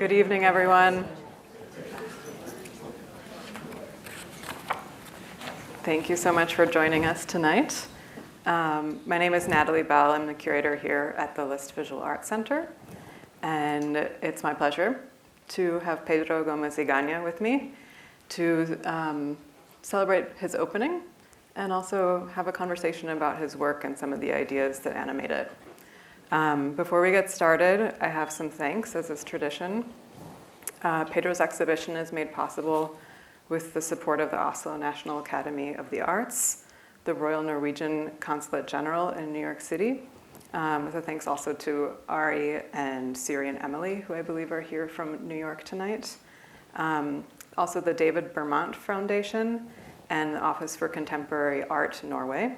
Good evening, everyone. Thank you so much for joining us tonight. My name is Natalie Bell. I'm the curator here at the List Visual Arts Center. And it's my pleasure to have Pedro Gómez-Egaña with me to celebrate his opening and also have a conversation about his work and some of the ideas that animate it. Before we get started, I have some thanks, as is tradition. Pedro's exhibition is made possible with the support of the Oslo National Academy of the Arts, the Royal Norwegian Consulate General in New York City. So thanks also to Ari and Siri and Emily, who I believe are here from New York tonight. Also the David Bermont Foundation and the Office for Contemporary Art Norway.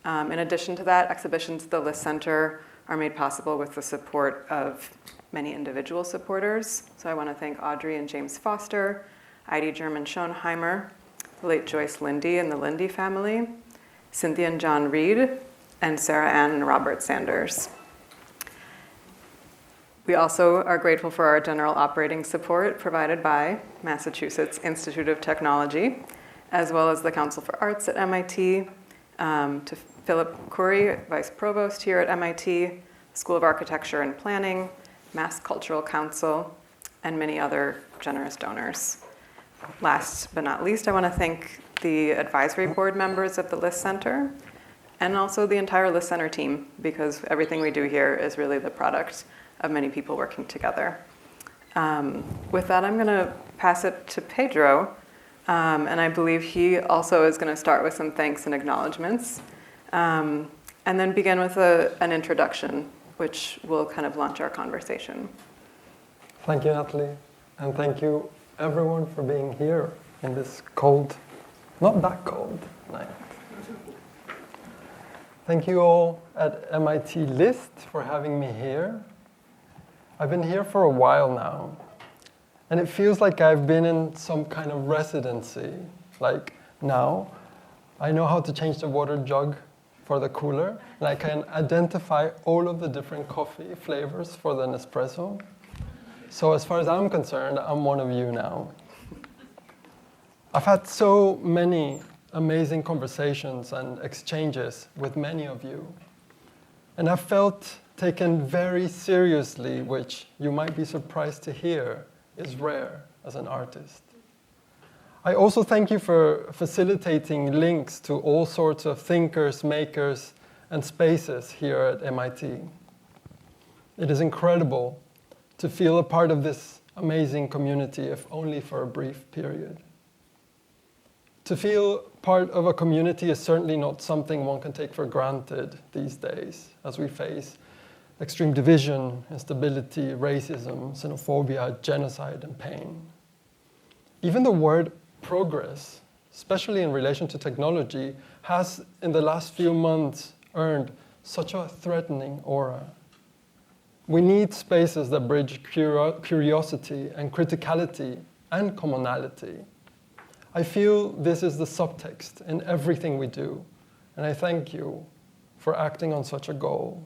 In addition to that, exhibitions at the List Center are made possible with the support of many individual supporters. So I want to thank Audrey and James Foster, Heidi German-Schonheimer, the late Joyce Lindy and the Lindy family, Cynthia and John Reed, and Sarah Ann and Robert Sanders. We also are grateful for our general operating support provided by Massachusetts Institute of Technology, as well as the Council for Arts at MIT, to Philip Curry, Vice Provost here at MIT, School of Architecture and Planning, Mass Cultural Council, and many other generous donors. Last but not least, I want to thank the advisory board members of the List Center and also the entire List Center team, because everything we do here is really the product of many people working together. With that, I'm going to pass it to Pedro, and I believe he also is going to start with some thanks and acknowledgements, and then begin with an introduction, which will kind of launch our conversation. Thank you, Natalie, and thank you everyone for being here in this cold, not that cold night. Thank you all at MIT List for having me here. I've been here for a while now, and it feels like I've been in some kind of residency. Like now, I know how to change the water jug for the cooler, and I can identify all of the different coffee flavors for the Nespresso. So as far as I'm concerned, I'm one of you now. I've had so many amazing conversations and exchanges with many of you, and I've felt taken very seriously, which you might be surprised to hear is rare as an artist. I also thank you for facilitating links to all sorts of thinkers, makers, and spaces here at MIT. It is incredible to feel a part of this amazing community, if only for a brief period. To feel part of a community is certainly not something one can take for granted these days, as we face extreme division, instability, racism, xenophobia, genocide, and pain. Even the word progress, especially in relation to technology, has in the last few months earned such a threatening aura. We need spaces that bridge curiosity and criticality and commonality. I feel this is the subtext in everything we do, and I thank you for acting on such a goal.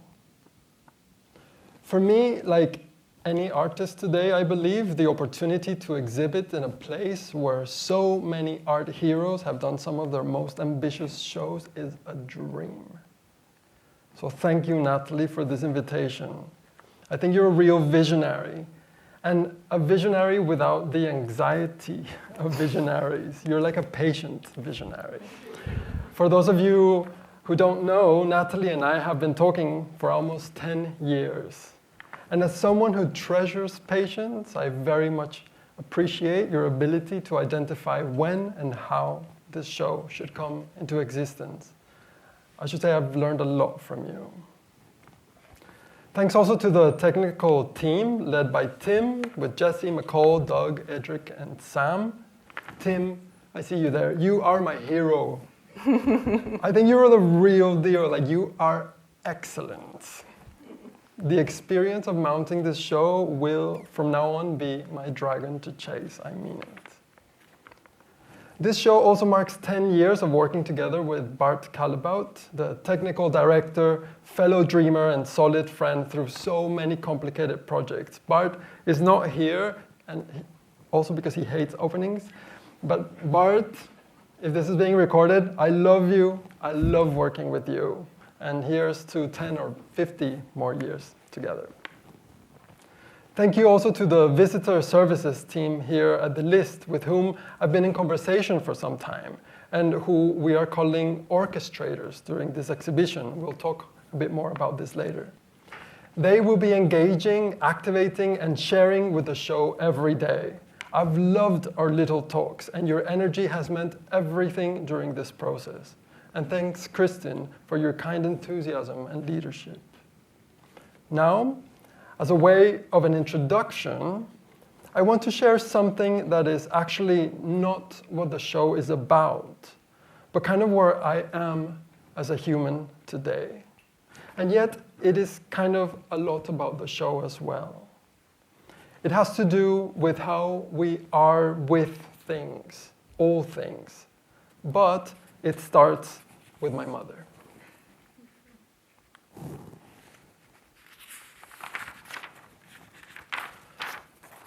For me, like any artist today, I believe the opportunity to exhibit in a place where so many art heroes have done some of their most ambitious shows is a dream. So thank you, Natalie, for this invitation. I think you're a real visionary, and a visionary without the anxiety of visionaries. You're like a patient visionary. For those of you who don't know, Natalie and I have been talking for almost 10 years. And as someone who treasures patience, I very much appreciate your ability to identify when and how this show should come into existence. I should say I've learned a lot from you. Thanks also to the technical team led by Tim, with Jesse, McCall, Doug, Edric, and Sam. Tim, I see you there. You are my hero. I think you are the real deal. Like, you are excellent. The experience of mounting this show will, from now on, be my dragon to chase. I mean it. This show also marks 10 years of working together with Bart Callebaut, the technical director, fellow dreamer, and solid friend through so many complicated projects. Bart is not here, and also because he hates openings. But Bart, if this is being recorded, I love you. I love working with you. And here's to 10 or 50 more years together. Thank you also to the visitor services team here at the List, with whom I've been in conversation for some time, and who we are calling orchestrators during this exhibition. We'll talk a bit more about this later. They will be engaging, activating, and sharing with the show every day. I've loved our little talks, and your energy has meant everything during this process. And thanks, Kristin, for your kind enthusiasm and leadership. Now, as a way of an introduction, I want to share something that is actually not what the show is about, but kind of where I am as a human today. And yet, it is kind of a lot about the show as well. It has to do with how we are with things, all things. But it starts with my mother.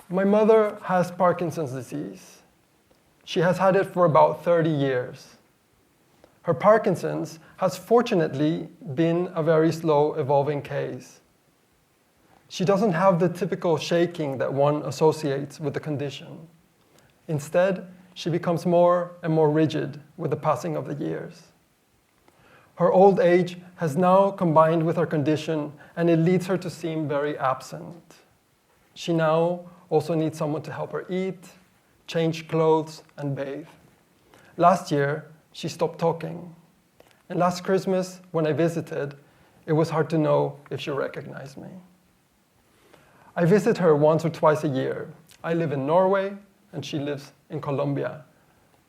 My mother has Parkinson's disease. She has had it for about 30 years. Her Parkinson's has fortunately been a very slow evolving case. She doesn't have the typical shaking that one associates with the condition. Instead, she becomes more and more rigid with the passing of the years. Her old age has now combined with her condition, and it leads her to seem very absent. She now also needs someone to help her eat, change clothes, and bathe. Last year, she stopped talking. And last Christmas, when I visited, it was hard to know if she recognized me. I visit her once or twice a year. I live in Norway, and she lives in Colombia.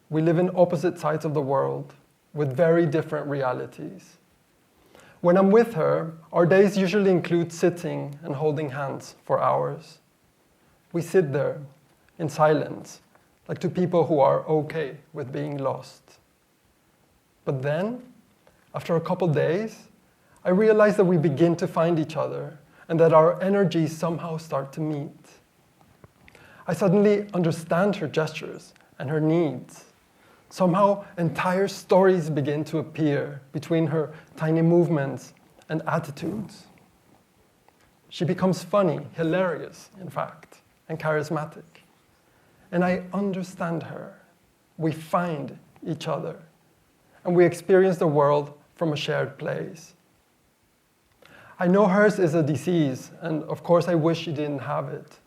We live in opposite sides of the world, with very different realities. When I'm with her, our days usually include sitting and holding hands for hours. We sit there in silence, like two people who are okay with being lost. But then, after a couple days, I realize that we begin to find each other and that our energies somehow start to meet. I suddenly understand her gestures and her needs. Somehow, entire stories begin to appear between her tiny movements and attitudes. She becomes funny, hilarious, in fact, and charismatic. And I understand her. We find each other. And we experience the world from a shared place. I know hers is a disease, and of course I wish she didn't have it.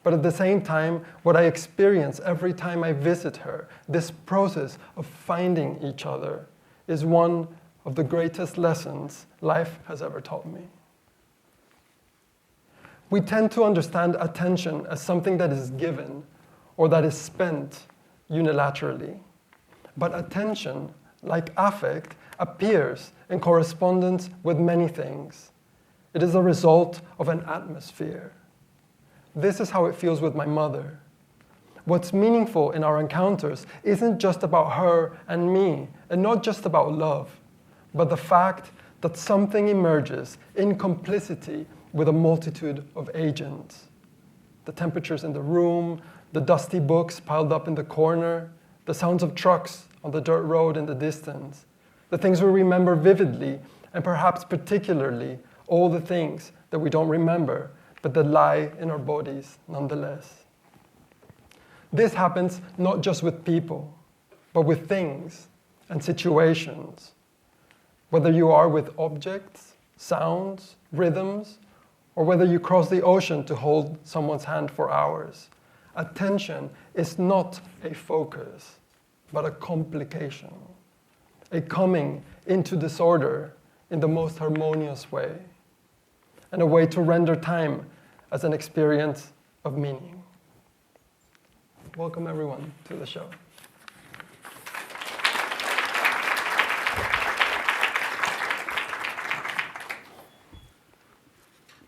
But at the same time, what I experience every time I visit her, this process of finding each other, is one of the greatest lessons life has ever taught me. We tend to understand attention as something that is given or that is spent unilaterally. But attention, like affect, appears in correspondence with many things. It is a result of an atmosphere. This is how it feels with my mother. What's meaningful in our encounters isn't just about her and me, and not just about love, but the fact that something emerges in complicity with a multitude of agents. The temperatures in the room, the dusty books piled up in the corner, the sounds of trucks on the dirt road in the distance, the things we remember vividly, and perhaps particularly all the things that we don't remember, but that lie in our bodies nonetheless. This happens not just with people, but with things and situations. Whether you are with objects, sounds, rhythms, or whether you cross the ocean to hold someone's hand for hours, attention is not a focus, but a complication, a coming into disorder in the most harmonious way, and a way to render time as an experience of meaning. Welcome everyone to the show.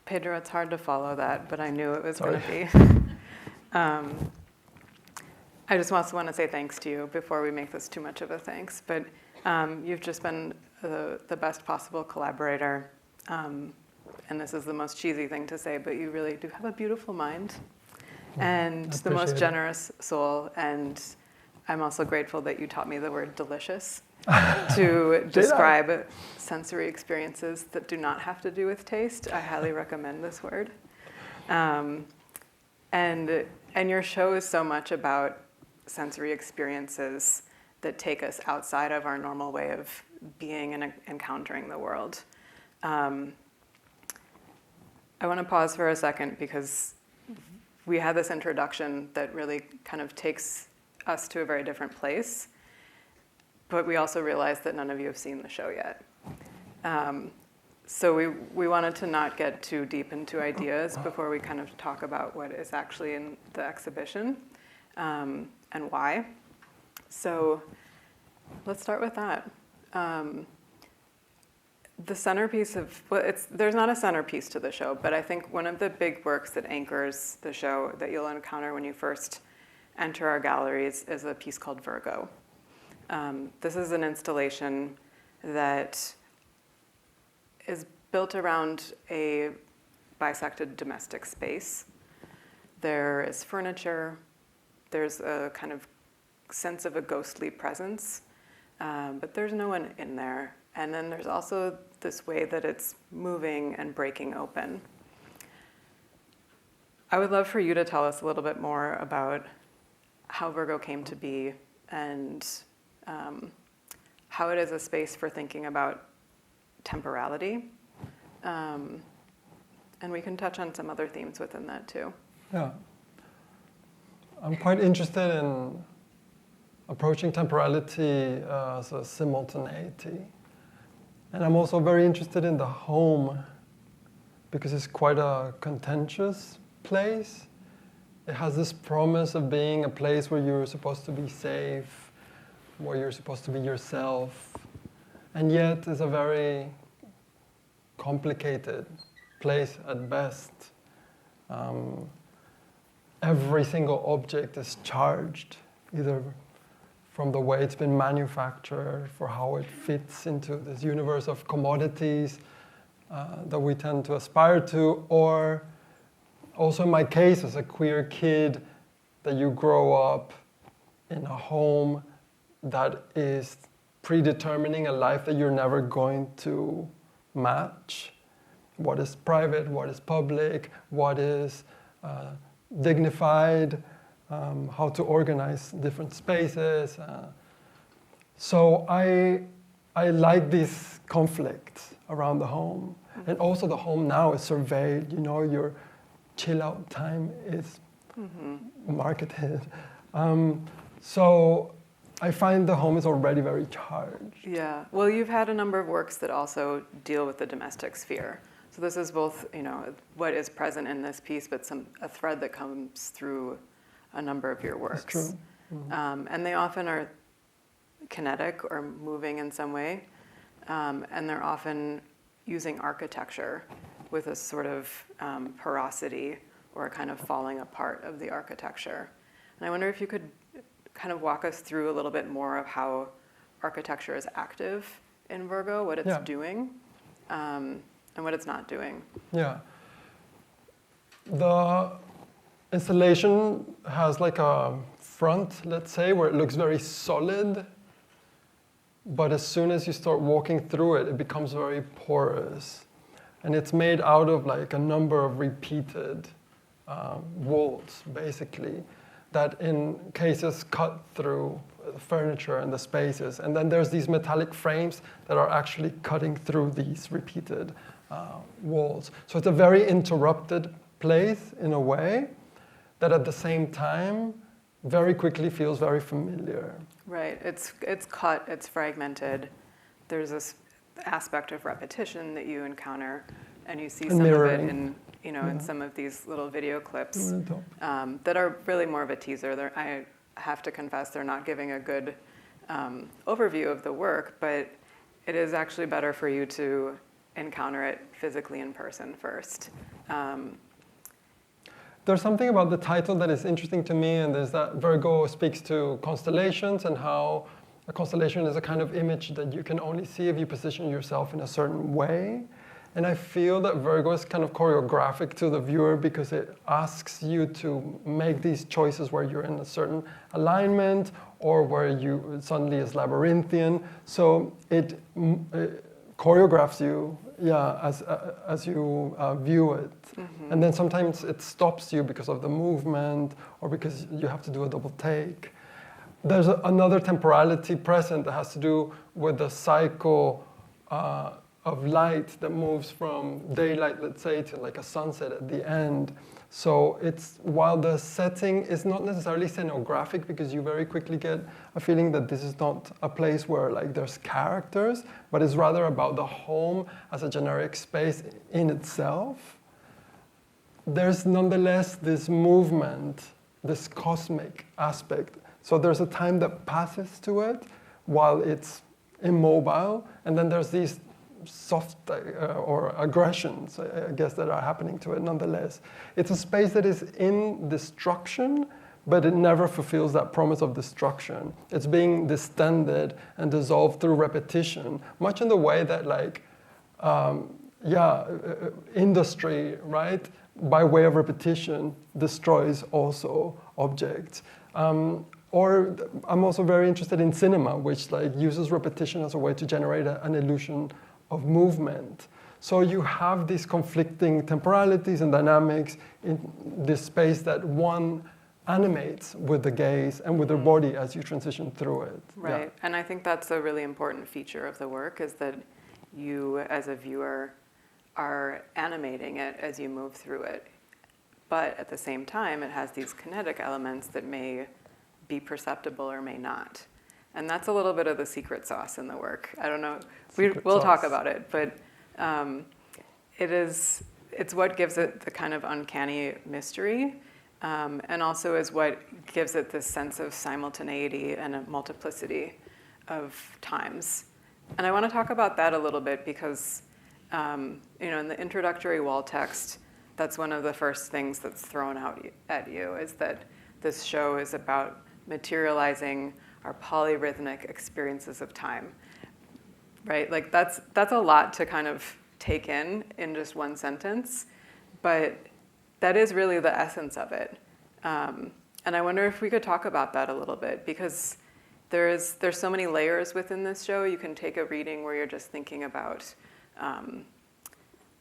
Pedro, it's hard to follow that, but I knew it was going to be. I just also want to say thanks to you before we make this too much of a thanks. But you've just been the best possible collaborator. And this is the most cheesy thing to say, but you really do have a beautiful mind and the most generous soul. And I'm also grateful that you taught me the word delicious to describe sensory experiences that do not have to do with taste. I highly recommend this word. And your show is so much about sensory experiences that take us outside of our normal way of being and encountering the world. I want to pause for a second because we had this introduction that really kind of takes us to a very different place, but we also realized that none of you have seen the show yet. So we wanted to not get too deep into ideas before we kind of talk about what is actually in the exhibition and why. So let's start with that. The centerpiece of, there's not a centerpiece to the show, but I think one of the big works that anchors the show that you'll encounter when you first enter our galleries is a piece called Virgo. This is an installation that is built around a bisected domestic space. There is furniture, there's a kind of sense of a ghostly presence, but there's no one in there. And then there's also this way that it's moving and breaking open. I would love for you to tell us a little bit more about how Virgo came to be and how it is a space for thinking about temporality. And we can touch on some other themes within that too. Yeah. I'm quite interested in approaching temporality as a simultaneity. And I'm also very interested in the home because it's quite a contentious place. It has this promise of being a place where you're supposed to be safe, where you're supposed to be yourself, and yet it's a very complicated place at best. Every single object is charged, either from the way it's been manufactured, for how it fits into this universe of commodities that we tend to aspire to, or also in my case as a queer kid, that you grow up in a home that is predetermining a life that you're never going to match. What is private, what is public, what is dignified, how to organize different spaces. So I like this conflict around the home. Mm-hmm. And also the home now is surveyed, your chill out time is marketed. So I find the home is already very charged. Yeah, well, you've had a number of works that also deal with the domestic sphere. So this is both, what is present in this piece, but a thread that comes through a number of your works. That's true. Mm-hmm. And they often are kinetic or moving in some way. And they're often using architecture with a sort of porosity or a kind of falling apart of the architecture. And I wonder if you could kind of walk us through a little bit more of how architecture is active in Virgo, what it's doing, and what it's not doing. Yeah. The installation has like a front, let's say, where it looks very solid, but as soon as you start walking through it, it becomes very porous. And it's made out of like a number of repeated walls, basically, that in cases cut through the furniture and the spaces. And then there's these metallic frames that are actually cutting through these repeated walls. So it's a very interrupted place in a way that at the same time very quickly feels very familiar. Right, it's cut, it's fragmented. There's this aspect of repetition that you encounter, and you see some mirroring. Of it in in some of these little video clips that are really more of a teaser. I have to confess, they're not giving a good overview of the work, but it is actually better for you to encounter it physically in person first. there's something about the title that is interesting to me, and is that Virgo speaks to constellations and how a constellation is a kind of image that you can only see if you position yourself in a certain way. And I feel that Virgo is kind of choreographic to the viewer because it asks you to make these choices where you're in a certain alignment or where you suddenly is labyrinthian. So it choreographs you, as you view it. Mm-hmm. And then sometimes it stops you because of the movement or because you have to do a double take. There's another temporality present that has to do with the cycle of light that moves from daylight, let's say, to like a sunset at the end. So it's, while the setting is not necessarily scenographic, because you very quickly get a feeling that this is not a place where like there's characters, but it's rather about the home as a generic space in itself. There's nonetheless this movement, this cosmic aspect. So there's a time that passes to it while it's immobile, and then there's these soft or aggressions, I guess, that are happening to it nonetheless. It's a space that is in destruction, but it never fulfills that promise of destruction. It's being distended and dissolved through repetition, much in the way that like, industry, right, by way of repetition, destroys also objects. Or I'm also very interested in cinema, which like uses repetition as a way to generate an illusion of movement. So you have these conflicting temporalities and dynamics in this space that one animates with the gaze and with the body as you transition through it. Right, Yeah. and I think that's a really important feature of the work, is that you as a viewer are animating it as you move through it. But at the same time, it has these kinetic elements that may be perceptible or may not. And that's a little bit of the secret sauce in the work. I don't know, we'll talk about it, but it's what gives it the kind of uncanny mystery, and also is what gives it this sense of simultaneity and a multiplicity of times. And I want to talk about that a little bit because, in the introductory wall text, that's one of the first things that's thrown out at you, is that this show is about materializing our polyrhythmic experiences of time, right? Like that's a lot to kind of take in just one sentence, but that is really the essence of it. And I wonder if we could talk about that a little bit, because there's so many layers within this show. You can take a reading where you're just thinking about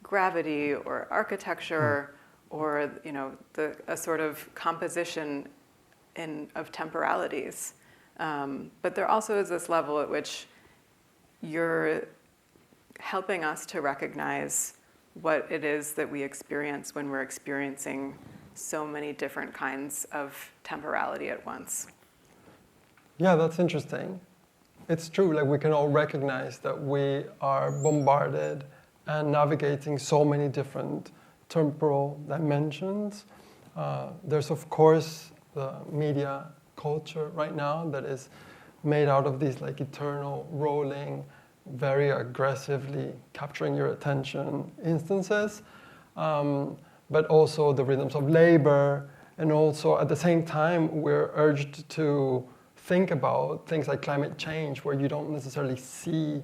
gravity or architecture, or a sort of composition of temporalities. But there also is this level at which you're helping us to recognize what it is that we experience when we're experiencing so many different kinds of temporality at once. Yeah, that's interesting. It's true, like we can all recognize that we are bombarded and navigating so many different temporal dimensions. There's of course the media culture right now that is made out of these like eternal rolling, very aggressively capturing your attention instances, but also the rhythms of labor, and also at the same time we're urged to think about things like climate change, where you don't necessarily see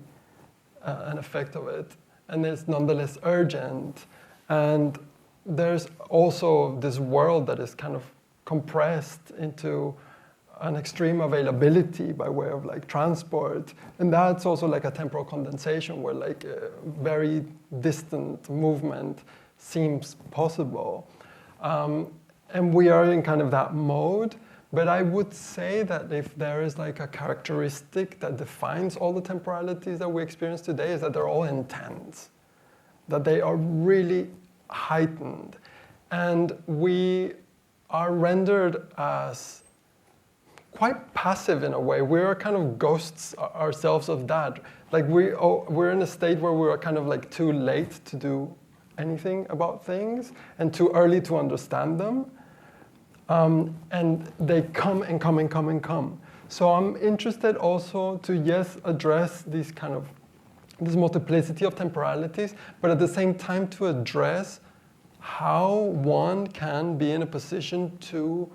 an effect of it, and it's nonetheless urgent. And there's also this world that is kind of compressed into an extreme availability by way of like transport, and that's also like a temporal condensation where like a very distant movement seems possible, and we are in kind of that mode. But I would say that if there is like a characteristic that defines all the temporalities that we experience today, is that they're all intense, that they are really heightened, and we are rendered as quite passive in a way. We're kind of ghosts ourselves of that. Like we're in a state where we're kind of like too late to do anything about things and too early to understand them. And they come and come and come and come. So I'm interested also to, yes, address this multiplicity of temporalities, but at the same time to address how one can be in a position to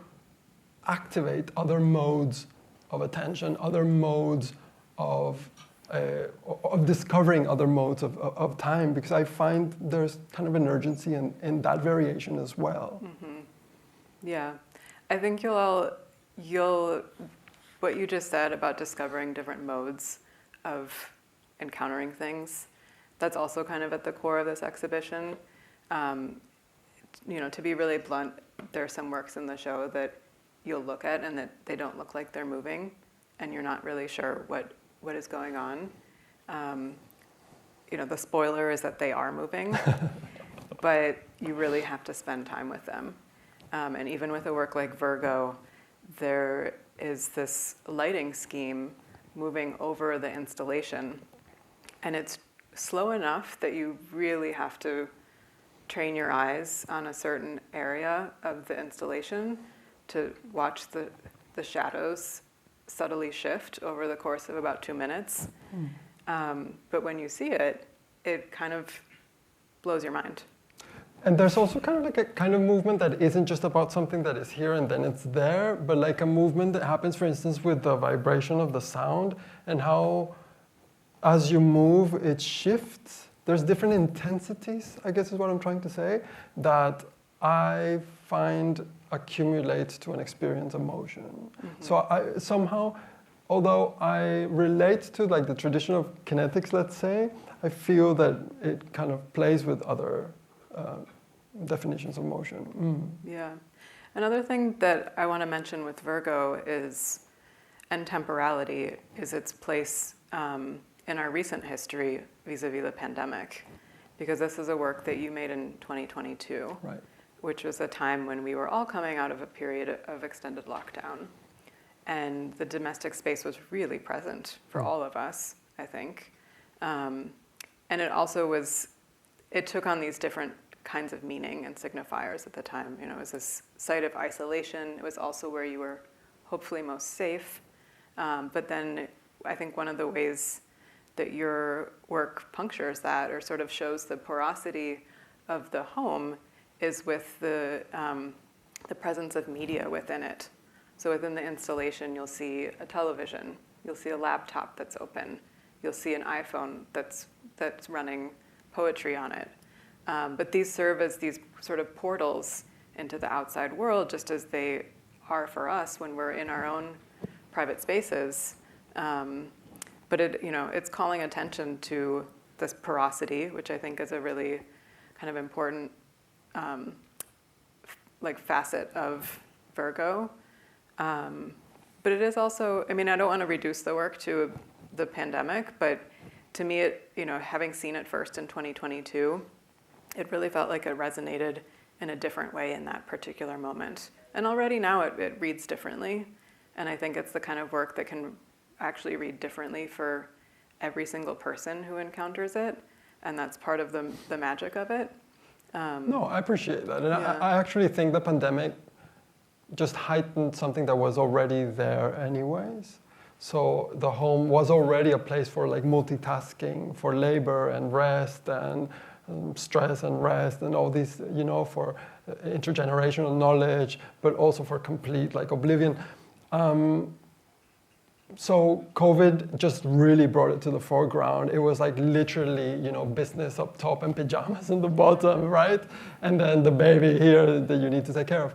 activate other modes of attention, other modes of discovering other modes of time, because I find there's kind of an urgency in that variation as well. Mm-hmm. Yeah, I think what you just said about discovering different modes of encountering things, that's also kind of at the core of this exhibition. To be really blunt, there are some works in the show that you'll look at and that they don't look like they're moving, and you're not really sure what is going on. The spoiler is that they are moving, but you really have to spend time with them. And even with a work like Virgo, there is this lighting scheme moving over the installation, and it's slow enough that you really have to train your eyes on a certain area of the installation to watch the shadows subtly shift over the course of about 2 minutes. But when you see it, it kind of blows your mind. And there's also kind of like a kind of movement that isn't just about something that is here and then it's there, but like a movement that happens, for instance, with the vibration of the sound, and how as you move, it shifts. There's different intensities, I guess is what I'm trying to say, that I find accumulates to an experience of motion. Mm-hmm. So I somehow, although I relate to like the tradition of kinetics, let's say, I feel that it kind of plays with other definitions of motion. Yeah. Another thing that I want to mention with Virgo and temporality, is its place in our recent history vis-a-vis the pandemic, because this is a work that you made in 2022, right, which was a time when we were all coming out of a period of extended lockdown, and the domestic space was really present for all of us, I think, and it also it took on these different kinds of meaning and signifiers at the time. It was this site of isolation. It was also where you were hopefully most safe, but then I think one of the ways that your work punctures that, or sort of shows the porosity of the home, is with the presence of media within it. So within the installation, you'll see a television, you'll see a laptop that's open, you'll see an iPhone that's running poetry on it. But these serve as these sort of portals into the outside world, just as they are for us when we're in our own private spaces. But it's calling attention to this porosity, which I think is a really kind of important facet of Virgo. But it is also, I don't want to reduce the work to the pandemic, but to me, having seen it first in 2022, it really felt like it resonated in a different way in that particular moment. And already now it reads differently. And I think it's the kind of work that can actually read differently for every single person who encounters it. And that's part of the magic of it. No, I appreciate that. And yeah. I actually think the pandemic just heightened something that was already there anyways. So the home was already a place for like multitasking, for labor and rest and stress and rest and all these, for intergenerational knowledge, but also for complete like oblivion. So COVID just really brought it to the foreground. It was like literally, business up top and pajamas in the bottom, right? And then the baby here that you need to take care of.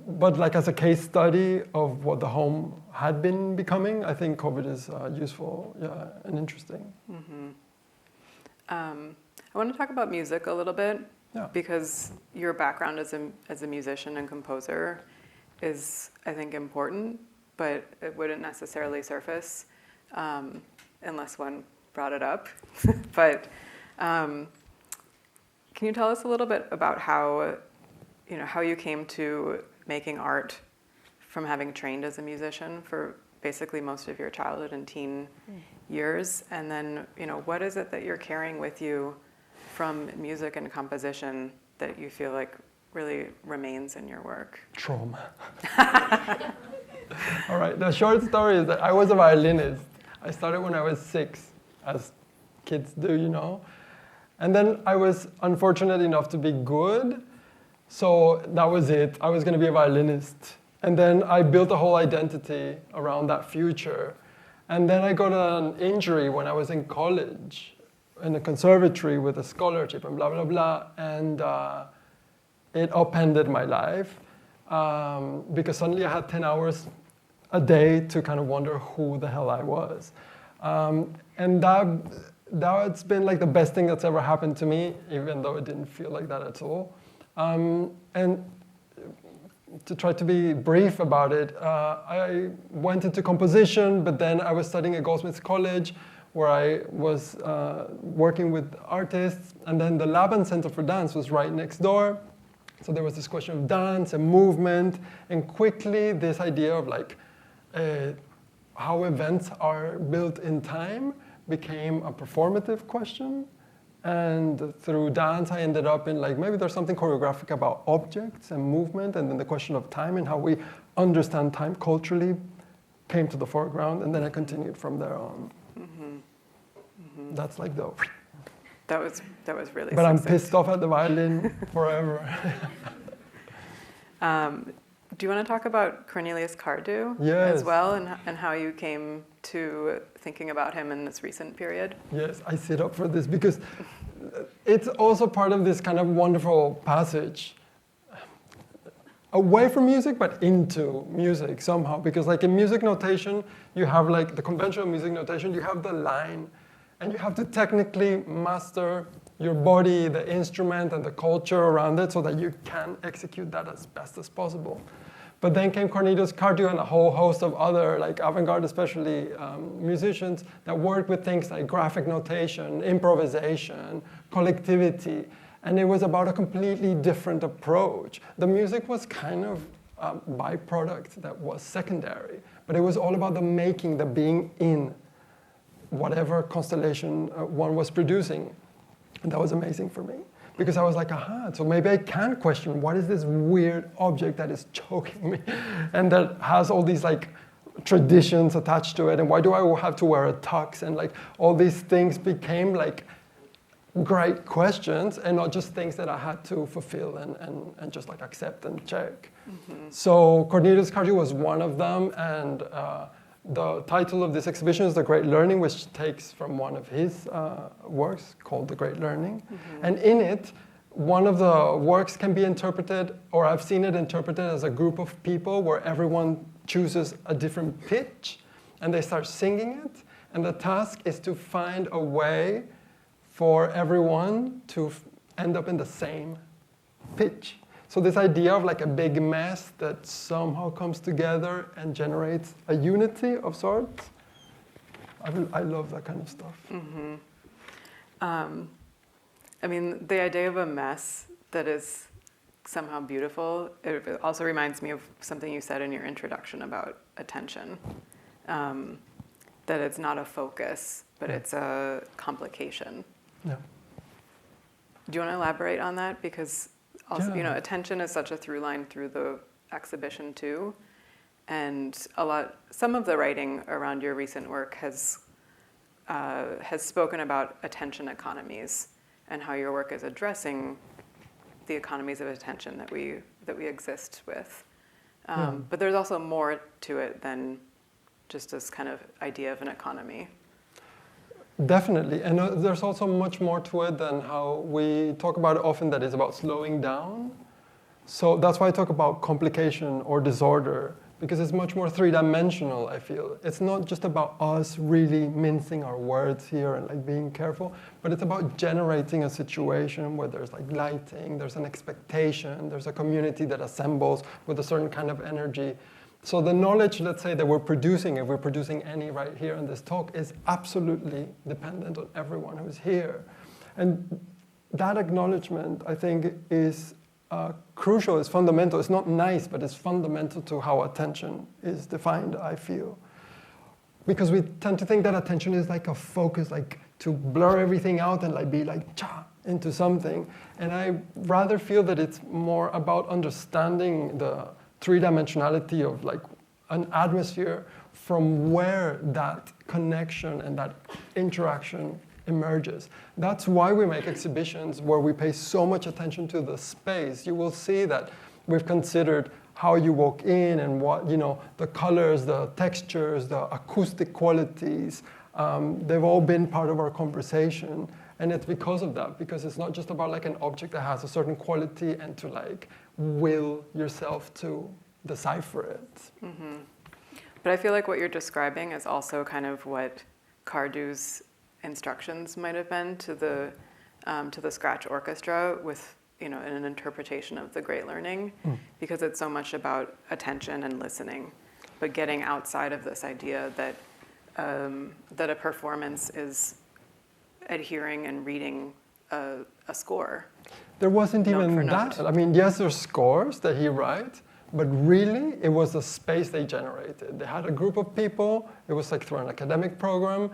But like as a case study of what the home had been becoming, I think COVID is useful, and interesting. Mm-hmm. I want to talk about music a little bit, because your background as a musician and composer is, I think, important, but it wouldn't necessarily surface unless one brought it up. But can you tell us a little bit about how you came to making art from having trained as a musician for basically most of your childhood and teen years, and then what is it that you're carrying with you from music and composition that you feel like really remains in your work? Trauma. All right, the short story is that I was a violinist. I started when I was 6, as kids do, And then I was unfortunate enough to be good. So that was it. I was going to be a violinist. And then I built a whole identity around that future. And then I got an injury when I was in college, in a conservatory with a scholarship and blah, blah, blah. And it upended my life because suddenly I had 10 hours a day to kind of wonder who the hell I was. And that's been like the best thing that's ever happened to me, even though it didn't feel like that at all. And to try to be brief about it, I went into composition, but then I was studying at Goldsmiths College, where I was working with artists, and then the Laban Center for Dance was right next door. So there was this question of dance and movement, and quickly this idea of like how events are built in time became a performative question. And through dance, I ended up in like, maybe there's something choreographic about objects and movement, and then the question of time and how we understand time culturally came to the foreground, and then I continued from there on. Mm-hmm. Mm-hmm. That's like the... That was really But succinct. I'm pissed off at the violin forever. Do you want to talk about Cornelius Cardew Yes. as well, and how you came to thinking about him in this recent period? Yes, I sit up for this because it's also part of this kind of wonderful passage away from music, but into music somehow. Because like in music notation, you have like the conventional music notation, you have the line, and you have to technically master your body, the instrument, and the culture around it so that you can execute that as best as possible. But then came Cornelius Cardew and a whole host of other, like avant-garde especially, musicians that worked with things like graphic notation, improvisation, collectivity, and it was about a completely different approach. The music was kind of a byproduct that was secondary, but it was all about the making, the being in whatever constellation one was producing. And that was amazing for me. Because I was like, aha, so maybe I can question what is this weird object that is choking me and that has all these like traditions attached to it, and why do I have to wear a tux, and like all these things became like great questions and not just things that I had to fulfill and just like accept and check. Mm-hmm. So Cornelius Cardew was one of them, and the title of this exhibition is The Great Learning, which takes from one of his works called The Great Learning. Mm-hmm. And in it, one of the works can be interpreted, or I've seen it interpreted as a group of people where everyone chooses a different pitch and they start singing it. And the task is to find a way for everyone to end up in the same pitch. So this idea of like a big mess that somehow comes together and generates a unity of sorts, I love that kind of stuff. Mm-hmm. I mean, the idea of a mess that is somehow beautiful, it also reminds me of something you said in your introduction about attention, that it's not a focus, but it's a complication. Yeah. Do you want to elaborate on that? Because also, you know, attention is such a through line through the exhibition too, and some of the writing around your recent work has spoken about attention economies and how your work is addressing the economies of attention that we exist with. But there's also more to it than just this kind of idea of an economy. Definitely, and there's also much more to it than how we talk about it often, that is about slowing down. So that's why I talk about complication or disorder, because it's much more three-dimensional, I feel. It's not just about us really mincing our words here and like being careful, but it's about generating a situation where there's like lighting, there's an expectation, there's a community that assembles with a certain kind of energy. So the knowledge, let's say, that we're producing, if we're producing any right here in this talk, is absolutely dependent on everyone who's here. And that acknowledgement, I think, is crucial, is fundamental. It's not nice, but it's fundamental to how attention is defined, I feel. Because we tend to think that attention is like a focus, like to blur everything out and like be like, cha, into something. And I rather feel that it's more about understanding the three-dimensionality of like an atmosphere from where that connection and that interaction emerges. That's why we make exhibitions where we pay so much attention to the space. You will see that we've considered how you walk in and what, the colors, the textures, the acoustic qualities. They've all been part of our conversation. And it's because of that, because it's not just about like an object that has a certain quality and to like will yourself to decipher it. Mm-hmm. But I feel like what you're describing is also kind of what Cardu's instructions might have been to the Scratch Orchestra with, an interpretation of the Great Learning, because it's so much about attention and listening, but getting outside of this idea that that a performance is adhering and reading a score. There wasn't even that. I mean, yes, there's scores that he writes, but really it was the space they generated. They had a group of people. It was like through an academic program.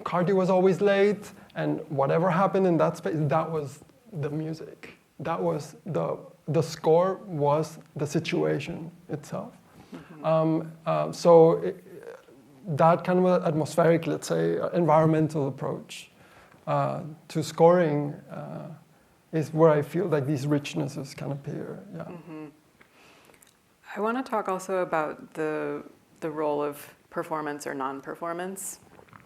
Cardu was always late, and whatever happened in that space, that was the music. That was the score was the situation itself. Mm-hmm. That kind of atmospheric, let's say, environmental approach to scoring is where I feel like these richnesses can appear. Yeah. Mm-hmm. I want to talk also about the role of performance or non-performance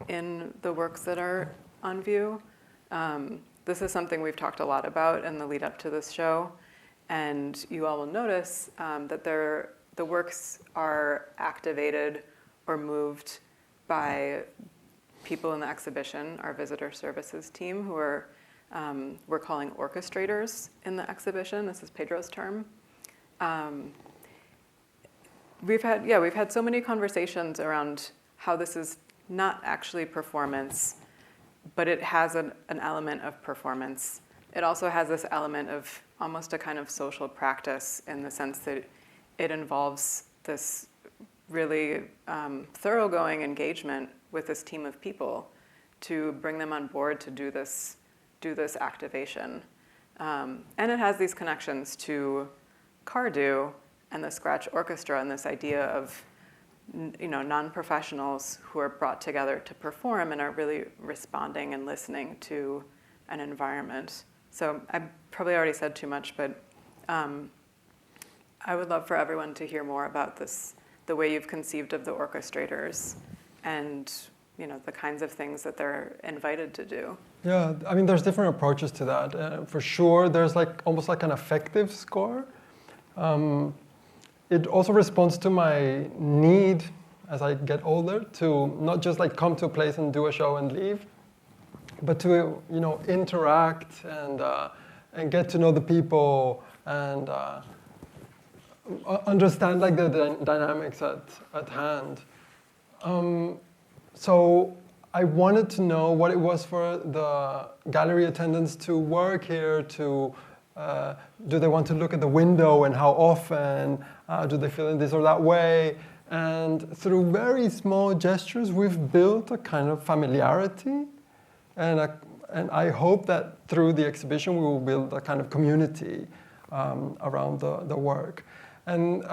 in the works that are on view. This is something we've talked a lot about in the lead up to this show, and you all will notice that the works are activated or moved by people in the exhibition, our visitor services team, who are we're calling orchestrators in the exhibition. This is Pedro's term. We've had so many conversations around how this is not actually performance, but it has an element of performance. It also has this element of almost a kind of social practice in the sense that it involves this really thoroughgoing engagement with this team of people to bring them on board to do this activation. And it has these connections to Cardu and the Scratch Orchestra and this idea of non-professionals who are brought together to perform and are really responding and listening to an environment. So I probably already said too much, but I would love for everyone to hear more about this, the way you've conceived of the orchestrators and the kinds of things that they're invited to do. Yeah, I mean, there's different approaches to that. For sure, there's almost like an affective score. It also responds to my need as I get older to not just come to a place and do a show and leave, but to interact and get to know the people and understand the dynamics at hand. So I wanted to know what it was for the gallery attendants to work here, to do they want to look at the window and how often, do they feel in this or that way? And through very small gestures, we've built a kind of familiarity. And I hope that through the exhibition, we will build a kind of community around the work. And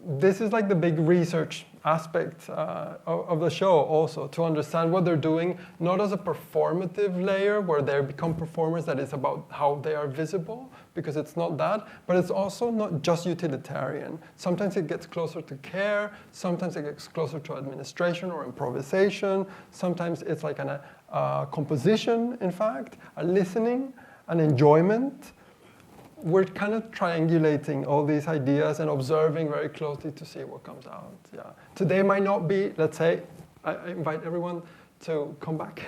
this is the big research aspect of the show also, to understand what they're doing, not as a performative layer where they become performers that is about how they are visible, because it's not that, but it's also not just utilitarian. Sometimes it gets closer to care, sometimes it gets closer to administration or improvisation, sometimes it's a composition, in fact, a listening, an enjoyment. We're kind of triangulating all these ideas and observing very closely to see what comes out. Yeah. Today might not be, let's say, I invite everyone to come back.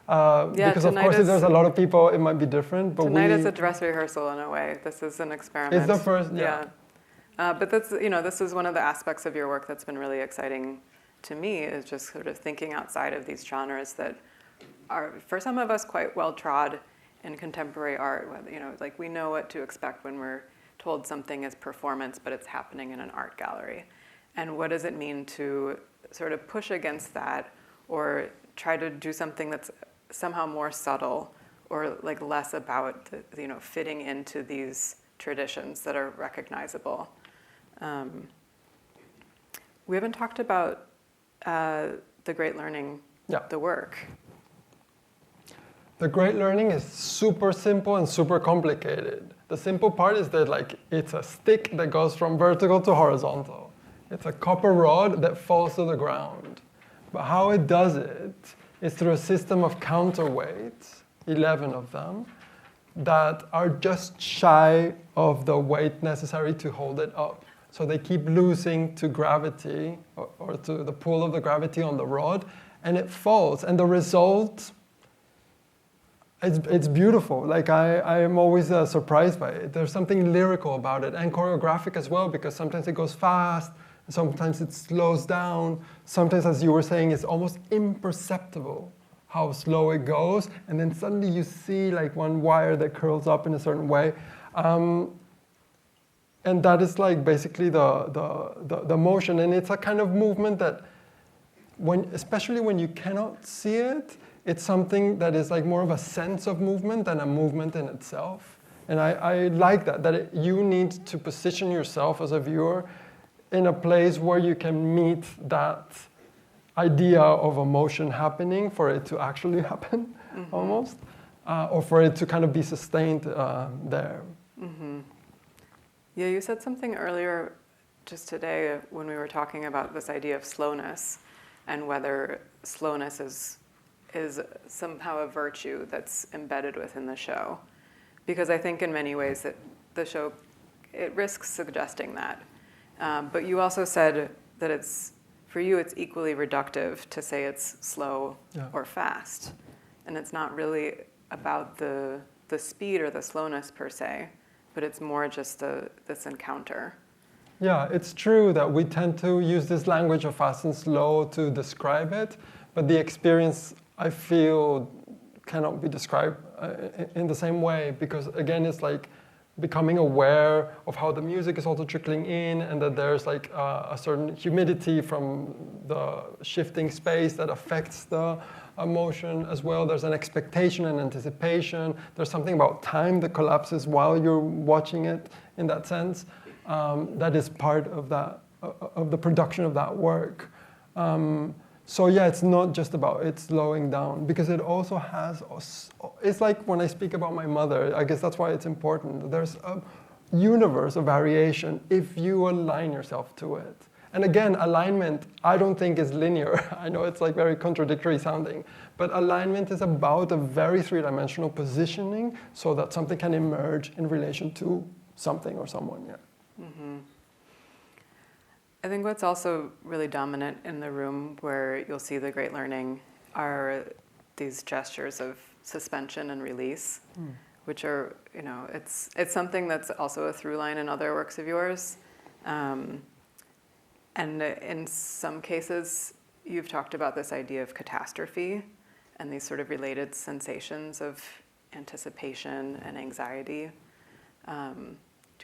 Because of course, if there's a lot of people, it might be different. But tonight is a dress rehearsal in a way. This is an experiment. It's the first, yeah. But that's, this is one of the aspects of your work that's been really exciting to me, is just sort of thinking outside of these genres that are, for some of us, quite well trod in contemporary art. We know what to expect when we're told something is performance, but it's happening in an art gallery. And what does it mean to sort of push against that, or try to do something that's somehow more subtle, or less about fitting into these traditions that are recognizable. We haven't talked about the Great Learning, the work. The great learning is super simple and super complicated. The simple part is that like it's a stick that goes from vertical to horizontal. It's a copper rod that falls to the ground. But how it does it is through a system of counterweights, 11 of them, that are just shy of the weight necessary to hold it up. So they keep losing to gravity or to the pull of the gravity on the rod, and it falls. And the result, it's beautiful. Like I am always surprised by it. There's something lyrical about it and choreographic as well, because sometimes it goes fast, sometimes it slows down. Sometimes, as you were saying, it's almost imperceptible how slow it goes, and then suddenly you see like one wire that curls up in a certain way. And that is like basically the motion, and it's a kind of movement that, especially when you cannot see it, it's something that is like more of a sense of movement than a movement in itself. And I like that you need to position yourself as a viewer in a place where you can meet that idea of a motion happening for it to actually happen, almost, or for it to kind of be sustained there. Mm-hmm. Yeah, you said something earlier just today when we were talking about this idea of slowness and whether slowness is somehow a virtue that's embedded within the show. Because I think in many ways that the show, it risks suggesting that. But you also said that for you it's equally reductive to say it's slow or fast. And it's not really about the speed or the slowness per se, but it's more just this encounter. Yeah, it's true that we tend to use this language of fast and slow to describe it, but the experience, I feel, cannot be described in the same way, because again, it's like becoming aware of how the music is also trickling in, and that there's like a certain humidity from the shifting space that affects the emotion as well. There's an expectation and anticipation. There's something about time that collapses while you're watching it in that sense. That is part of that, of the production of that work. So yeah, it's not just about it slowing down, because it also has, it's like when I speak about my mother, I guess that's why it's important. There's a universe of variation if you align yourself to it. And again, alignment, I don't think is linear. I know it's like very contradictory sounding, but alignment is about a very three-dimensional positioning so that something can emerge in relation to something or someone, yeah. Mm-hmm. I think what's also really dominant in the room where you'll see the great learning are these gestures of suspension and release, which are, it's something that's also a through line in other works of yours. And in some cases, you've talked about this idea of catastrophe and these sort of related sensations of anticipation and anxiety. Do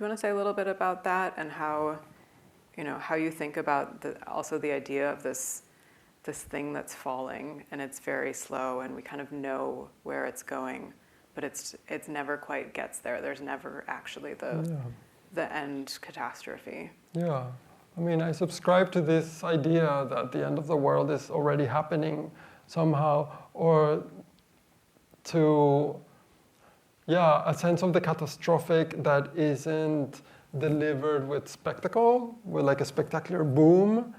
you want to say a little bit about that and how you think about also the idea of this thing that's falling and it's very slow and we kind of know where it's going, but it's never quite gets there. There's never actually the end catastrophe. Yeah. I mean, I subscribe to this idea that the end of the world is already happening somehow, or to, a sense of the catastrophic that isn't delivered with spectacle, with like a spectacular boom.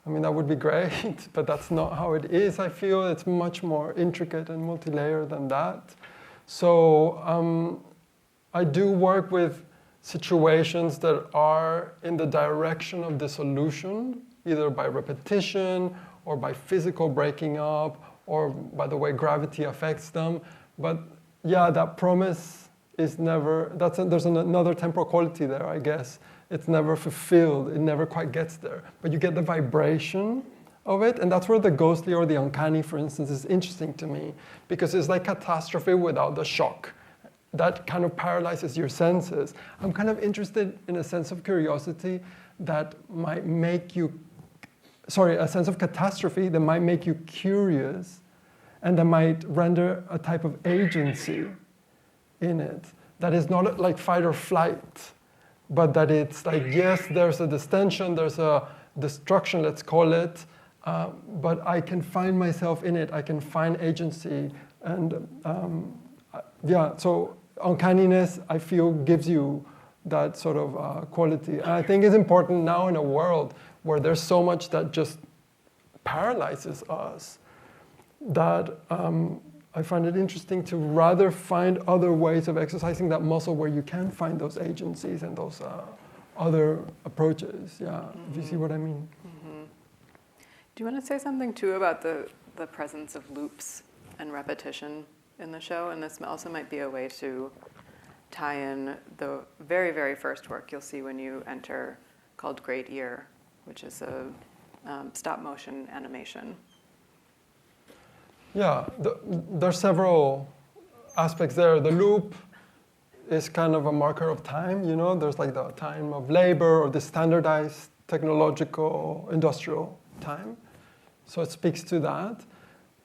I mean, that would be great, but that's not how it is. I feel it's much more intricate and multi-layered than that. So I do work with situations that are in the direction of dissolution, either by repetition or by physical breaking up or by the way gravity affects them. But yeah, that promise is never, there's another temporal quality there, I guess. It's never fulfilled, it never quite gets there. But you get the vibration of it, and that's where the ghostly or the uncanny, for instance, is interesting to me, because it's like catastrophe without the shock. That kind of paralyzes your senses. I'm kind of interested in a sense of curiosity that might make you, a sense of catastrophe that might make you curious, and that might render a type of agency in it that is not like fight or flight, but that it's like, yes, there's a distension, there's a destruction, let's call it, but I can find myself in it, I can find agency And yeah, so uncanniness, I feel, gives you that sort of quality. And I think it's important now in a world where there's so much that just paralyzes us, that I find it interesting to rather find other ways of exercising that muscle where you can find those agencies and those other approaches. Yeah, if you see what I mean. Mm-hmm. Do you want to say something too about the presence of loops and repetition in the show? And this also might be a way to tie in the very, very first work you'll see when you enter, called Great Year, which is a stop motion animation. Yeah, there's several aspects there. The loop is kind of a marker of time, you know? There's like the time of labor or the standardized technological industrial time. So it speaks to that.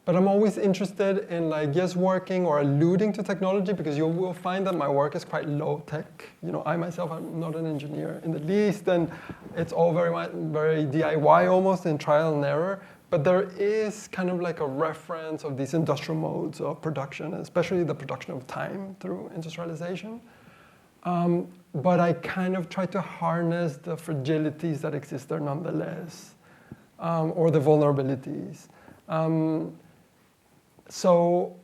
But I'm always interested in like just working or alluding to technology, because you will find that my work is quite low tech. You know, I myself, I'm not an engineer in the least, and it's all very DIY almost, and trial and error. But there is kind of like a reference of these industrial modes of production, especially the production of time through industrialization. But I kind of try to harness the fragilities that exist there nonetheless, or the vulnerabilities. So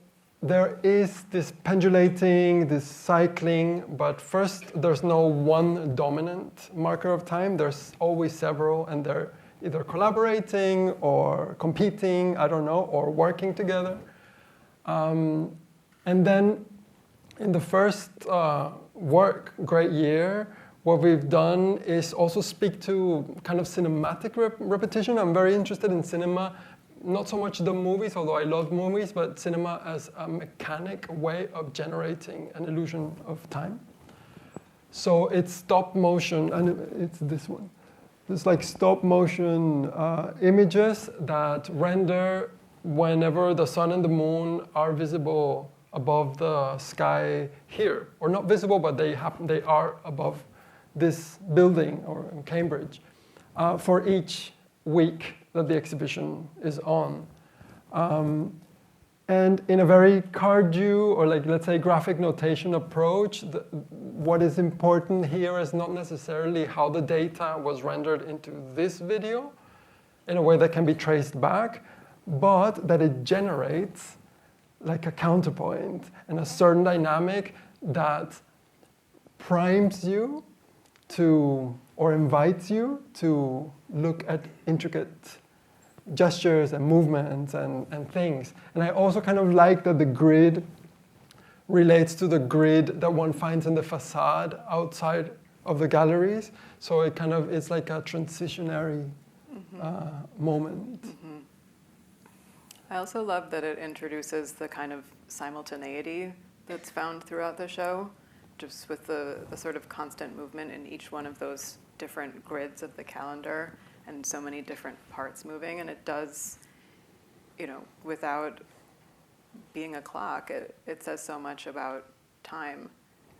there is this pendulating, this cycling, but first there's no one dominant marker of time. There's always several, and they're either collaborating or competing, I don't know, or working together. And then in the first work, Great Year, what we've done is also speak to kind of cinematic repetition. I'm very interested in cinema, not so much the movies, although I love movies, but cinema as a mechanic way of generating an illusion of time. So it's stop motion, and it's this one. It's like stop motion images that render whenever the sun and the moon are visible above the sky here, or not visible, but they are above this building or in Cambridge for each week that the exhibition is on. And in a very Cardew, or like, let's say, graphic notation approach, what is important here is not necessarily how the data was rendered into this video in a way that can be traced back, but that it generates like a counterpoint and a certain dynamic that primes you to, or invites you to look at intricate gestures and movements and things. And I also kind of like that the grid relates to the grid that one finds in the facade outside of the galleries. So it kind of is like a transitionary moment. Mm-hmm. I also love that it introduces the kind of simultaneity that's found throughout the show, just with the sort of constant movement in each one of those different grids of the calendar, and so many different parts moving. And it does, you know, without being a clock, it says so much about time.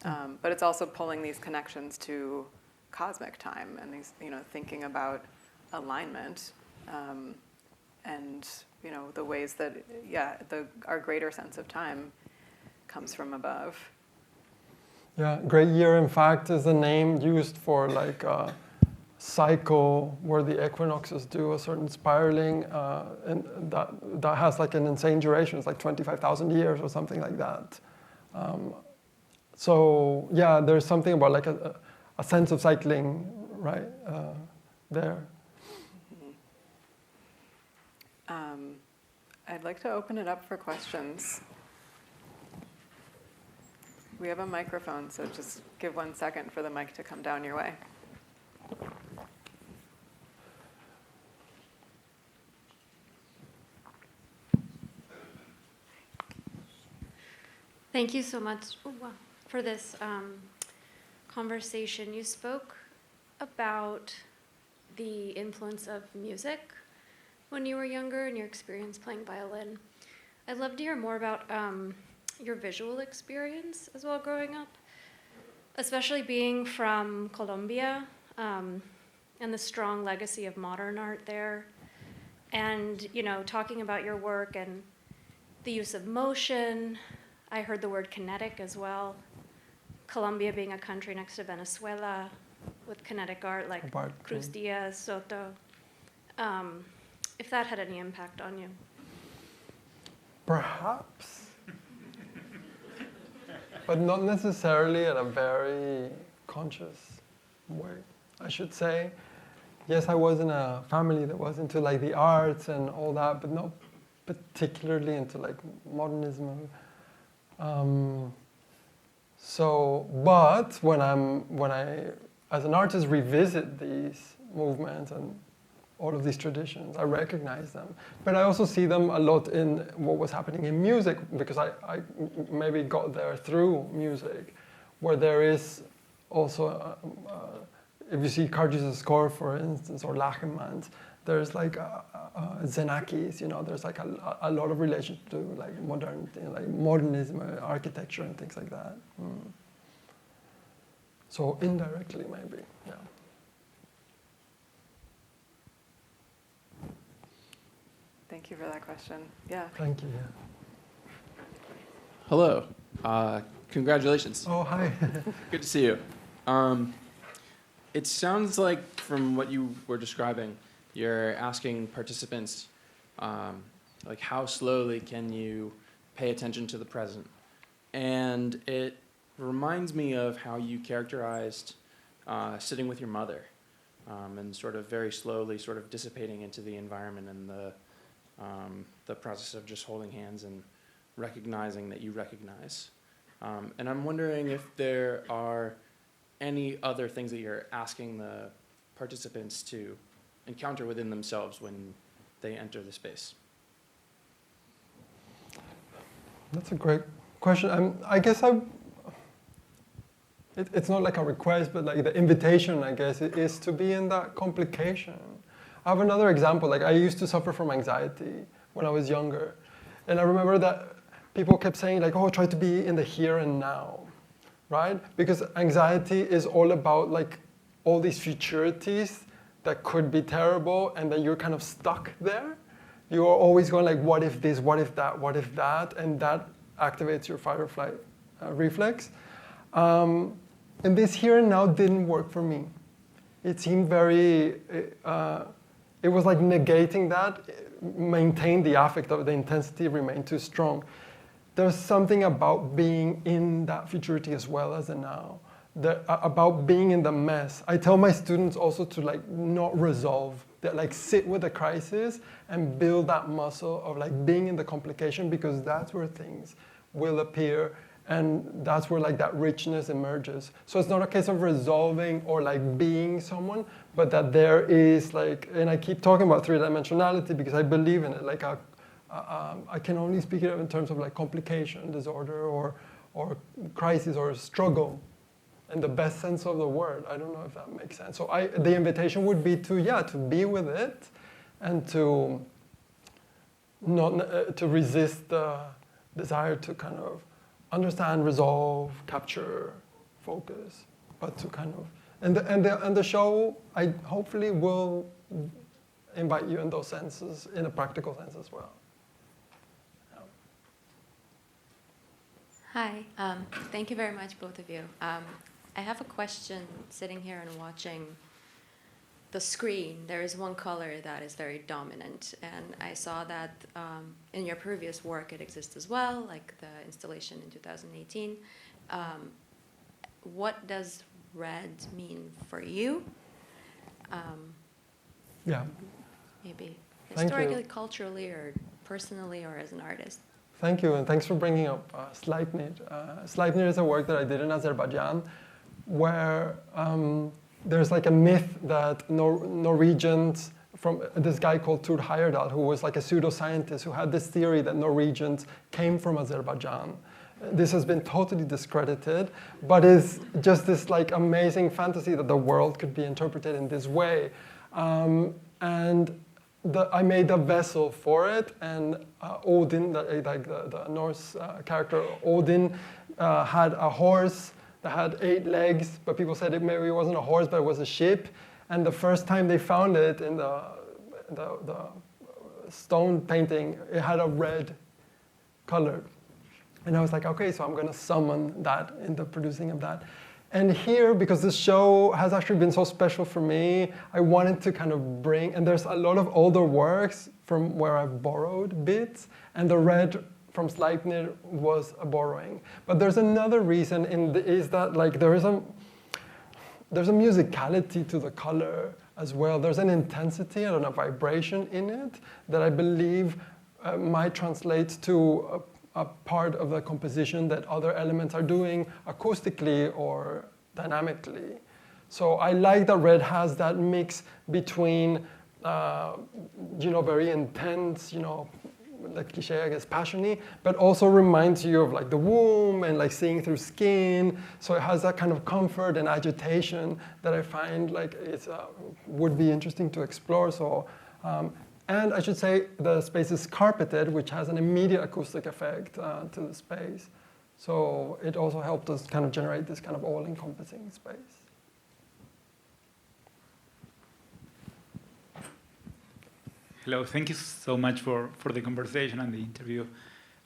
But it's also pulling these connections to cosmic time, and these, you know, thinking about alignment, and, you know, the ways that, our greater sense of time comes from above. Yeah, Great Year, in fact, is a name used for like a cycle where the equinoxes do a certain spiraling, and that has like an insane duration. It's like 25,000 years or something like that. So yeah, there's something about like a sense of cycling, right, there. I'd like to open it up for questions. We have a microphone, so just give 1 second for the mic to come down your way. Thank you so much for this conversation. You spoke about the influence of music when you were younger and your experience playing violin. I'd love to hear more about your visual experience as well growing up, especially being from Colombia, and the strong legacy of modern art there, and, you know, talking about your work and the use of motion. I heard the word kinetic as well. Colombia being a country next to Venezuela with kinetic art like Cruz Diaz, Soto. If that had any impact on you. Perhaps. But not necessarily in a very conscious way, I should say. Yes, I was in a family that was into like the arts and all that, but not particularly into like modernism. But when I, as an artist, revisit these movements and all of these traditions, I recognize them. But I also see them a lot in what was happening in music, because I maybe got there through music, where there is also, if you see Cargi's score, for instance, or Lachenmann's, there's like Xenakis, there's like a lot of relation to like modernity, like modernism, architecture, and things like that. So indirectly, maybe, yeah. Thank you for that question. Yeah. Thank you. Yeah. Hello. Congratulations. Oh, hi. Good to see you. It sounds like from what you were describing, you're asking participants, like how slowly can you pay attention to the present? And it reminds me of how you characterized sitting with your mother and sort of very slowly sort of dissipating into the environment and the process of just holding hands and recognizing that you recognize. And I'm wondering if there are any other things that you're asking the participants to encounter within themselves when they enter the space. That's a great question. I guess it's not like a request, but like the invitation, I guess, is to be in that complication. I have another example. Like I used to suffer from anxiety when I was younger. And I remember that people kept saying like, oh, try to be in the here and now, right? Because anxiety is all about like all these futurities that could be terrible, and then you're kind of stuck there. You are always going like, what if this, what if that, and that activates your fight or flight reflex. And this here and now didn't work for me. It seemed very, it was like negating that, maintain the affect of the intensity, remain too strong. There's something about being in that futurity as well as the now, about being in the mess. I tell my students also to like not resolve, that like sit with the crisis and build that muscle of like being in the complication, because that's where things will appear, and that's where like that richness emerges. So it's not a case of resolving or like being someone, but that there is like, and I keep talking about three-dimensionality because I believe in it. Like I can only speak it in terms of like complication, disorder, or crisis, or struggle, in the best sense of the word. I don't know if that makes sense. So the invitation would be to be with it, and to not to resist the desire to kind of understand, resolve, capture, focus, but to kind of, and the show, I hopefully will invite you in those senses, in a practical sense as well. Hi, thank you very much, both of you. I have a question sitting here and watching the screen. There is one color that is very dominant, and I saw that in your previous work it exists as well, like the installation in 2018. What does red mean for you? Yeah. Maybe Thank historically, you. culturally, or personally, or as an artist. Thank you, and thanks for bringing up Sleipnir. Sleipnir is a work that I did in Azerbaijan, where there's like a myth that Norwegians, from this guy called Thor Heyerdahl, who was like a pseudoscientist, who had this theory that Norwegians came from Azerbaijan. This has been totally discredited, but is just this like amazing fantasy that the world could be interpreted in this way. I made a vessel for it, and Odin, the Norse character Odin, had a horse that had 8 legs, but people said maybe it wasn't a horse, but it was a ship. And the first time they found it in the stone painting, it had a red color. And I was like, okay, so I'm going to summon that in the producing of that. And here, because this show has actually been so special for me, I wanted to kind of bring, and there's a lot of older works from where I've borrowed bits, and the red from Sleipnir was a borrowing. But there's another reason, is that like there's a musicality to the color as well. There's an intensity and a vibration in it that I believe might translate to a part of the composition that other elements are doing acoustically or dynamically. So I like that red has that mix between, very intense, the cliche, I guess, passion-y, but also reminds you of like the womb and like seeing through skin. So it has that kind of comfort and agitation that I find like it would be interesting to explore. So. And I should say the space is carpeted, which has an immediate acoustic effect to the space. So it also helped us kind of generate this kind of all-encompassing space. Hello, thank you so much for the conversation and the interview.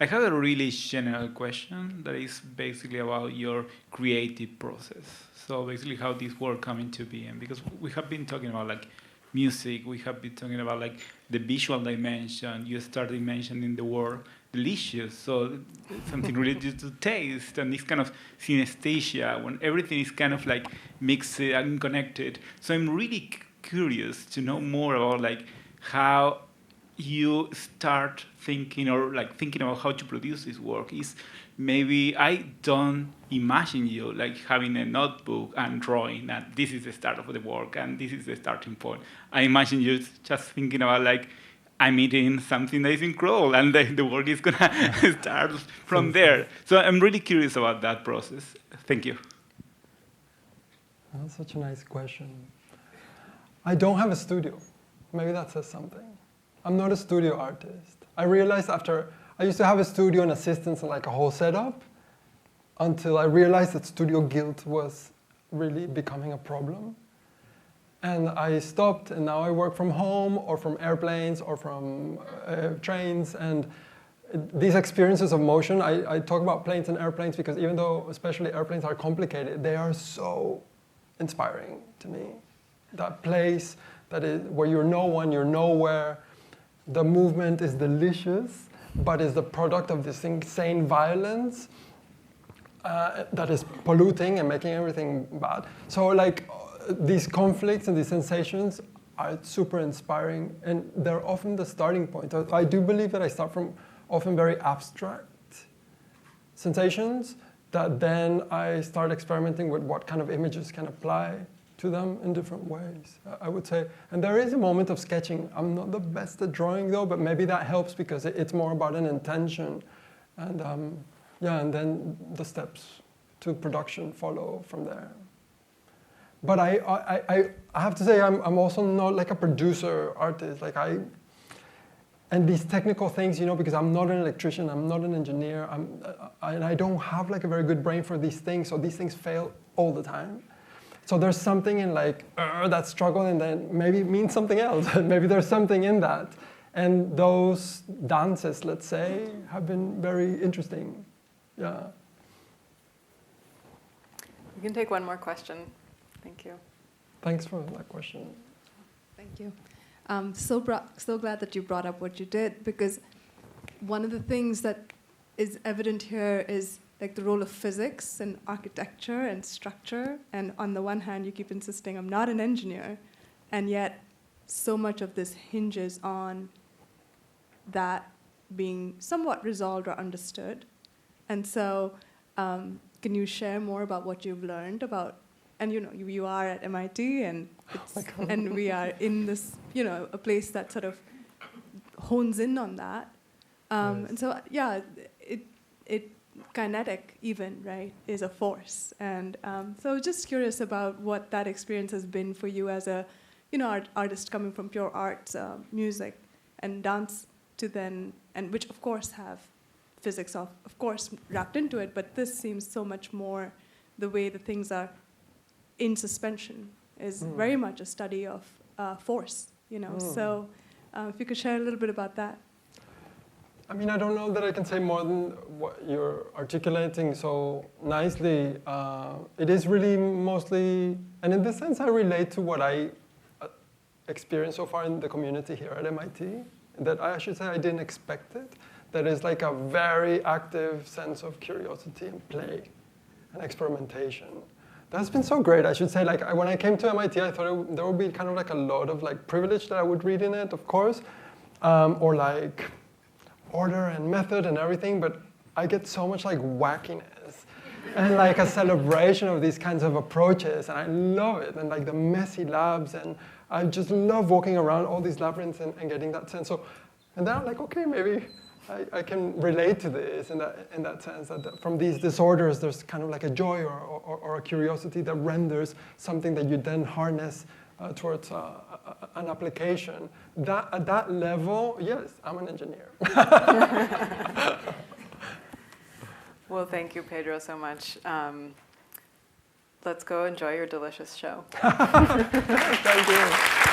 I have a really general question that is basically about your creative process. So basically how this work come into being, because we have been talking about like music, we have been talking about like the visual dimension. You started mentioning the word delicious, so something related to taste and this kind of synesthesia when everything is kind of like mixed and connected. So I'm really curious to know more about like how you start thinking or like thinking about how to produce this work. Is maybe I don't imagine you like having a notebook and drawing and this is the start of the work and this is the starting point. I imagine you just thinking about like I'm eating something that is incredible and the work is gonna start from there. So I'm really curious about that process. Thank you. That's such a nice question. I don't have a studio. Maybe that says something. I'm not a studio artist. I realized after, I used to have a studio and assistants and like a whole setup until I realized that studio guilt was really becoming a problem. And I stopped and now I work from home or from airplanes or from trains. And these experiences of motion, I talk about planes and airplanes because even though especially airplanes are complicated, they are so inspiring to me. That place that is where you're no one, you're nowhere. The movement is delicious, but is the product of this insane violence that is polluting and making everything bad. So like these conflicts and these sensations are super inspiring, and they're often the starting point. I do believe that I start from often very abstract sensations that then I start experimenting with what kind of images can apply to them in different ways, I would say. And there is a moment of sketching. I'm not the best at drawing though, but maybe that helps because it's more about an intention. And and then the steps to production follow from there. But I have to say I'm also not like a producer artist. Like and these technical things, because I'm not an electrician, I'm not an engineer, and I don't have like a very good brain for these things, so these things fail all the time. So there's something in like that struggle, and then maybe it means something else. Maybe there's something in that. And those dances, let's say, have been very interesting. Yeah. We can take one more question. Thank you. Thanks for that question. Thank you. So glad that you brought up what you did, because one of the things that is evident here is like the role of physics and architecture and structure. And on the one hand, you keep insisting, I'm not an engineer, and yet so much of this hinges on that being somewhat resolved or understood. And so can you share more about what you've learned about, and you are at MIT, and and we are in this, a place that sort of hones in on that. Yes. And so, it kinetic even, right, is a force. And so just curious about what that experience has been for you as a, artist coming from pure arts, music and dance to then, and which of course have physics of course wrapped into it, but this seems so much more the way the things are in suspension is very much a study of force, So if you could share a little bit about that. I mean, I don't know that I can say more than what you're articulating so nicely. It is really mostly, and in this sense, I relate to what I experienced so far in the community here at MIT, that I should say I didn't expect it. That is like a very active sense of curiosity and play and experimentation. That's been so great. I should say, like, when I came to MIT, I thought there would be kind of like a lot of like privilege that I would read in it, of course, or like order and method and everything, but I get so much like wackiness and like a celebration of these kinds of approaches, and I love it, and like the messy labs, and I just love walking around all these labyrinths and getting that sense. So, and then I'm like, okay, maybe I can relate to this in that sense, that from these disorders, there's kind of like a joy or a curiosity that renders something that you then harness towards an application. At that level, yes, I'm an engineer. Well, thank you, Pedro, so much. Let's go enjoy your delicious show. Thank you.